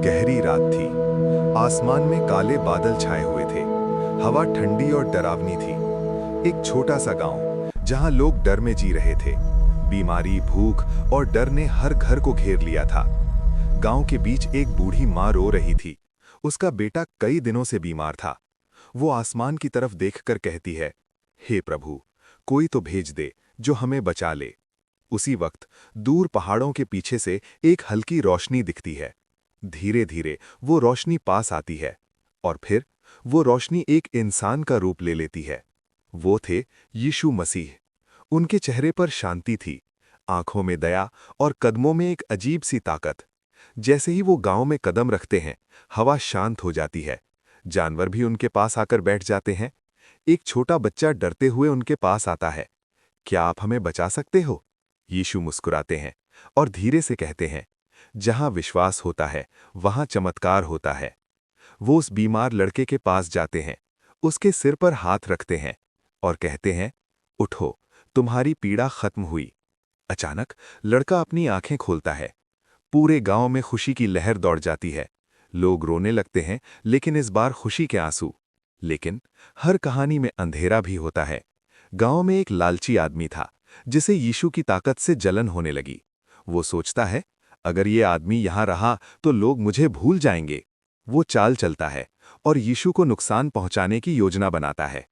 गहरी रात थी। आसमान में काले बादल छाए हुए थे। हवा ठंडी और डरावनी थी। एक छोटा सा गांव, जहां लोग डर में जी रहे थे। बीमारी, भूख और डर ने हर घर को घेर लिया था। गांव के बीच एक बूढ़ी माँ रो रही थी। उसका बेटा कई दिनों से बीमार था। वो आसमान की तरफ देखकर कहती है, हे प्रभु, कोई तो भेज दे जो हमें बचा ले। उसी वक्त दूर पहाड़ों के पीछे से एक हल्की रोशनी दिखती है। धीरे धीरे वो रोशनी पास आती है और फिर वो रोशनी एक इंसान का रूप ले लेती है। वो थे यीशु मसीह। उनके चेहरे पर शांति थी, आंखों में दया और कदमों में एक अजीब सी ताकत। जैसे ही वो गांव में कदम रखते हैं, हवा शांत हो जाती है। जानवर भी उनके पास आकर बैठ जाते हैं। एक छोटा बच्चा डरते हुए उनके पास आता है। क्या आप हमें बचा सकते हो? यीशु मुस्कुराते हैं और धीरे से कहते हैं, जहां विश्वास होता है वहां चमत्कार होता है। वो उस बीमार लड़के के पास जाते हैं, उसके सिर पर हाथ रखते हैं और कहते हैं, उठो, तुम्हारी पीड़ा खत्म हुई। अचानक लड़का अपनी आंखें खोलता है। पूरे गांव में खुशी की लहर दौड़ जाती है। लोग रोने लगते हैं, लेकिन इस बार खुशी के आंसू। लेकिन हर कहानी में अंधेरा भी होता है। गांव में एक लालची आदमी था, जिसे यीशु की ताकत से जलन होने लगी। वो सोचता है, अगर ये आदमी यहां रहा तो लोग मुझे भूल जाएंगे। वो चाल चलता है और यीशु को नुकसान पहुंचाने की योजना बनाता है।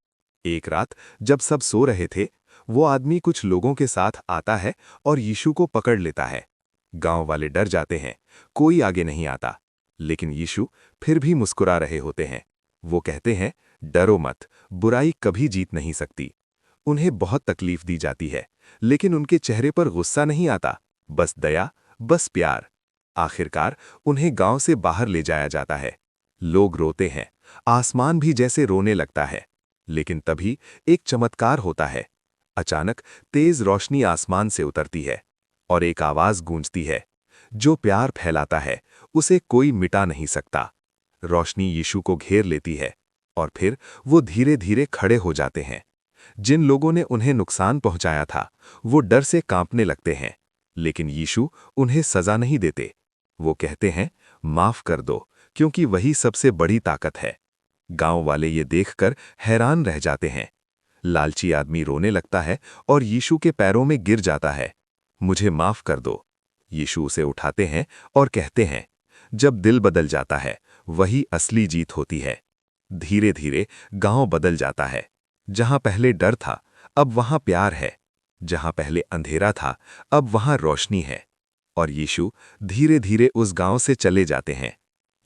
एक रात जब सब सो रहे थे, वो आदमी कुछ लोगों के साथ आता है और यीशु को पकड़ लेता है। गांव वाले डर जाते हैं, कोई आगे नहीं आता। लेकिन यीशु फिर भी मुस्कुरा रहे होते हैं। वो कहते हैं, डरो मत, बुराई कभी जीत नहीं सकती। उन्हें बहुत तकलीफ दी जाती है, लेकिन उनके चेहरे पर गुस्सा नहीं आता, बस दया, बस प्यार। आखिरकार उन्हें गांव से बाहर ले जाया जाता है। लोग रोते हैं, आसमान भी जैसे रोने लगता है। लेकिन तभी एक चमत्कार होता है। अचानक तेज रोशनी आसमान से उतरती है और एक आवाज गूंजती है, जो प्यार फैलाता है उसे कोई मिटा नहीं सकता। रोशनी यीशु को घेर लेती है और फिर वो धीरे धीरे खड़े हो जाते हैं। जिन लोगों ने उन्हें नुकसान पहुंचाया था, वो डर से कांपने लगते हैं। लेकिन यीशु उन्हें सजा नहीं देते। वो कहते हैं, माफ कर दो, क्योंकि वही सबसे बड़ी ताकत है। गांव वाले ये देखकर हैरान रह जाते हैं। लालची आदमी रोने लगता है और यीशु के पैरों में गिर जाता है। मुझे माफ कर दो। यीशु उसे उठाते हैं और कहते हैं, जब दिल बदल जाता है वही असली जीत होती है। धीरे धीरे गांव बदल जाता है। जहां पहले डर था, अब वहां प्यार है। जहां पहले अंधेरा था, अब वहां रोशनी है। और यीशु धीरे धीरे उस गांव से चले जाते हैं।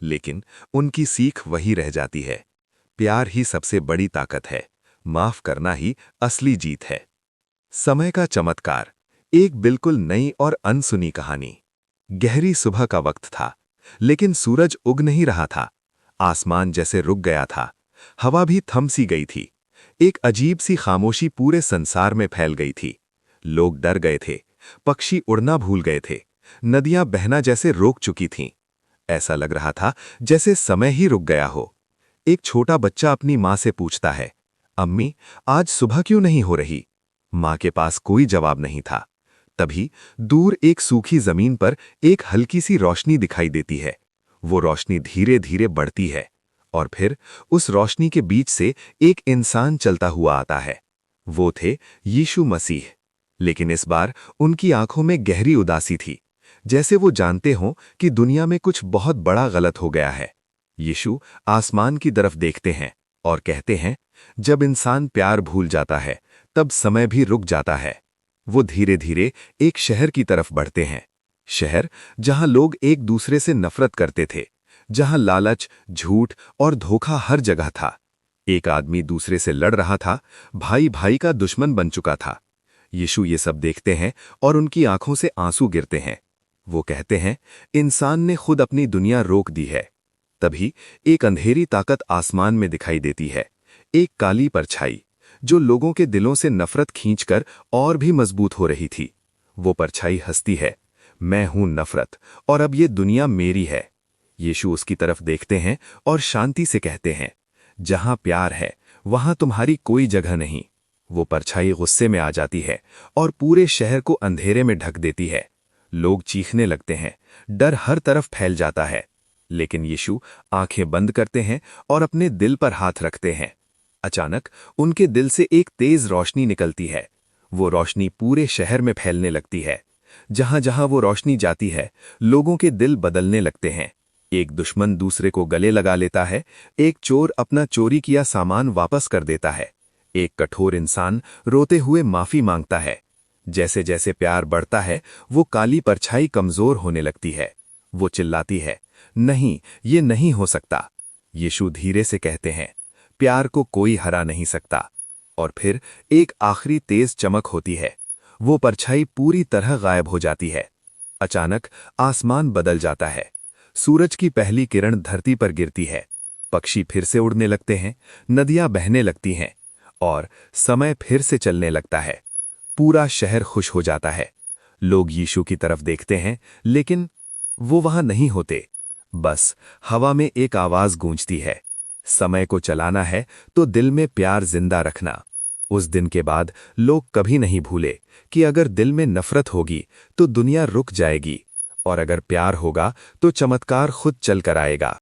लेकिन उनकी सीख वही रह जाती है, प्यार ही सबसे बड़ी ताकत है, माफ करना ही असली जीत है। समय का चमत्कार। एक बिल्कुल नई और अनसुनी कहानी। गहरी सुबह का वक्त था, लेकिन सूरज उग नहीं रहा था। आसमान जैसे रुक गया था, हवा भी थम सी गई थी। एक अजीब सी खामोशी पूरे संसार में फैल गई थी। लोग डर गए थे, पक्षी उड़ना भूल गए थे, नदियां बहना जैसे रोक चुकी थीं। ऐसा लग रहा था जैसे समय ही रुक गया हो। एक छोटा बच्चा अपनी माँ से पूछता है, अम्मी, आज सुबह क्यों नहीं हो रही? माँ के पास कोई जवाब नहीं था। तभी दूर एक सूखी जमीन पर एक हल्की सी रोशनी दिखाई देती है। वो रोशनी धीरे धीरे बढ़ती है और फिर उस रोशनी के बीच से एक इंसान चलता हुआ आता है। वो थे यीशु मसीह। लेकिन इस बार उनकी आंखों में गहरी उदासी थी, जैसे वो जानते हों कि दुनिया में कुछ बहुत बड़ा गलत हो गया है। यीशु आसमान की तरफ देखते हैं और कहते हैं, जब इंसान प्यार भूल जाता है, तब समय भी रुक जाता है। वो धीरे धीरे एक शहर की तरफ बढ़ते हैं। शहर जहां लोग एक दूसरे से नफरत करते थे, जहां लालच, झूठ और धोखा हर जगह था। एक आदमी दूसरे से लड़ रहा था, भाई भाई का दुश्मन बन चुका था। यीशु ये सब देखते हैं और उनकी आंखों से आंसू गिरते हैं। वो कहते हैं, इंसान ने खुद अपनी दुनिया रोक दी है। तभी एक अंधेरी ताकत आसमान में दिखाई देती है, एक काली परछाई, जो लोगों के दिलों से नफरत खींचकर और भी मजबूत हो रही थी। वो परछाई हंसती है, मैं हूं नफरत और अब ये दुनिया मेरी है। यीशु उसकी तरफ देखते हैं और शांति से कहते हैं, जहां प्यार है वहां तुम्हारी कोई जगह नहीं। वो परछाई गुस्से में आ जाती है और पूरे शहर को अंधेरे में ढक देती है। लोग चीखने लगते हैं, डर हर तरफ फैल जाता है। लेकिन यीशु आंखें बंद करते हैं और अपने दिल पर हाथ रखते हैं। अचानक उनके दिल से एक तेज रोशनी निकलती है। वो रोशनी पूरे शहर में फैलने लगती है। जहां जहां वो रोशनी जाती है, लोगों के दिल बदलने लगते हैं। एक दुश्मन दूसरे को गले लगा लेता है, एक चोर अपना चोरी किया सामान वापस कर देता है, एक कठोर इंसान रोते हुए माफी मांगता है। जैसे जैसे प्यार बढ़ता है, वो काली परछाई कमजोर होने लगती है। वो चिल्लाती है, नहीं, ये नहीं हो सकता। यीशु धीरे से कहते हैं, प्यार को कोई हरा नहीं सकता। और फिर एक आखिरी तेज चमक होती है। वो परछाई पूरी तरह गायब हो जाती है। अचानक आसमान बदल जाता है। सूरज की पहली किरण धरती पर गिरती है। पक्षी फिर से उड़ने लगते हैं, नदियां बहने लगती हैं और समय फिर से चलने लगता है। पूरा शहर खुश हो जाता है। लोग यीशु की तरफ देखते हैं, लेकिन वो वहां नहीं होते। बस हवा में एक आवाज गूंजती है, समय को चलाना है तो दिल में प्यार जिंदा रखना। उस दिन के बाद लोग कभी नहीं भूले कि अगर दिल में नफरत होगी तो दुनिया रुक जाएगी, और अगर प्यार होगा तो चमत्कार खुद चल कर आएगा।